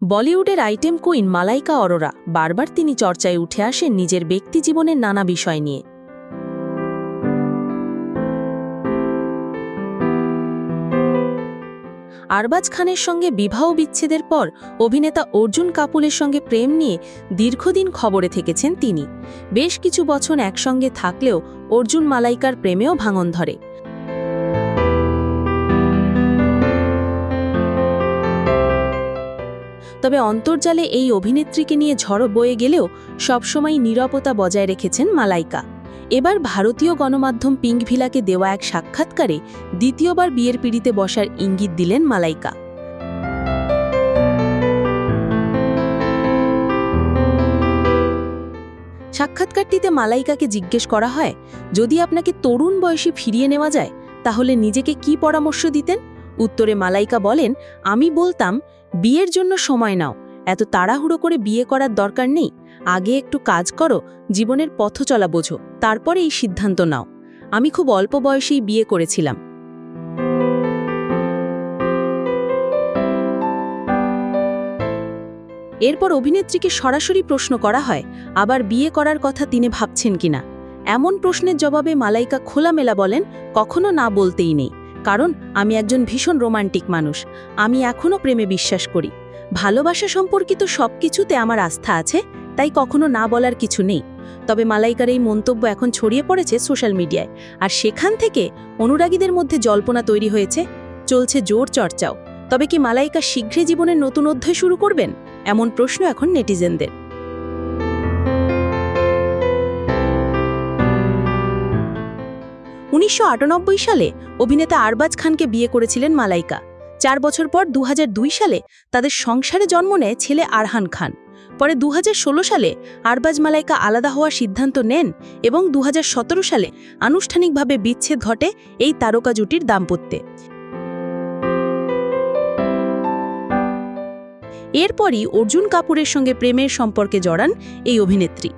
বলিউডের item queen Malaika Arora বারবার তিনি চর্চায় উঠে আসেন নিজের ব্যক্তিজীবনের নানা বিষয় নিয়ে। আরবাজ খানের সঙ্গে বিবাহ বিচ্ছেদের পর অভিনেতা অর্জুন কাপুরের সঙ্গে প্রেম নিয়ে দীর্ঘদিন খবরে থেকেছেন তিনি। বেশ কিছু বছর একসঙ্গে থাকলেও অর্জুন মালাইকার প্রেমেও ভাঙন ধরে। তবে অন্তর্জালে এই অভিনেত্রীকে নিয়ে ঝড় বয়ে গেলেও সবসময় নীরবতা বজায় রেখেছেন মালাইকা। এবার ভারতীয় গণমাধ্যম পিঙ্কভিলাকে দেওয়া এক সাক্ষাৎকারে দ্বিতীয়বার বিয়ের পিঁড়িতে বসার ইঙ্গিত দিলেন মালাইকা। সাক্ষাৎকারটিতে মালাইকাকে জিজ্ঞেস করা হয়, যদি আপনাকে তরুণ বয়সে ফিরিয়ে নেওয়া যায় তাহলে নিজেকে কি পরামর্শ দিতেন? উত্তরে মালাইকা বলেন, আমি বলতাম, বিয়ের জন্য সময় নাও, এত তাড়াহুড়ো করে বিয়ে করার দরকার নেই, আগে একটু কাজ করো, জীবনের পথ চলা বোঝো, তারপরে এই সিদ্ধান্ত নাও। আমি খুব অল্প বয়সেই বিয়ে করেছিলাম। এরপর অভিনেত্রীকে সরাসরি প্রশ্ন করা হয়, আবার বিয়ে করার কথা তিনি ভাবছেন কিনা। এমন প্রশ্নের জবাবে মালাইকা খোলামেলা বলেন, কখনো না বলতেই নেই, কারণ আমি একজন ভীষণ রোমান্টিক মানুষ, আমি এখনও প্রেমে বিশ্বাস করি, ভালোবাসা সম্পর্কিত সবকিছুতে আমার আস্থা আছে, তাই কখনো না বলার কিছু নেই। তবে মালাইকার এই মন্তব্য এখন ছড়িয়ে পড়েছে সোশ্যাল মিডিয়ায়, আর সেখান থেকে অনুরাগীদের মধ্যে জল্পনা তৈরি হয়েছে, চলছে জোর চর্চাও। তবে কি মালাইকা শীঘ্রই জীবনের নতুন অধ্যায় শুরু করবেন, এমন প্রশ্ন এখন নেটিজেনদের। 1998 সালে অভিনেতা আরবাজ খানকে বিয়ে করেছিলেন মালাইকা। 4 বছর পর 2002 সালে তাদের সংসারে জন্ম নেয় ছেলে আরহান খান। পরে 2016 সালে আরবাজ মালাইকা আলাদা হওয়ার সিদ্ধান্ত নেন এবং 2017 সালে আনুষ্ঠানিকভাবে বিচ্ছেদ ঘটে এই তারকা জুটির দাম্পত্যে। এরপরই অর্জুন কাপুরের সঙ্গে প্রেমের সম্পর্কে জড়ান এই অভিনেত্রী।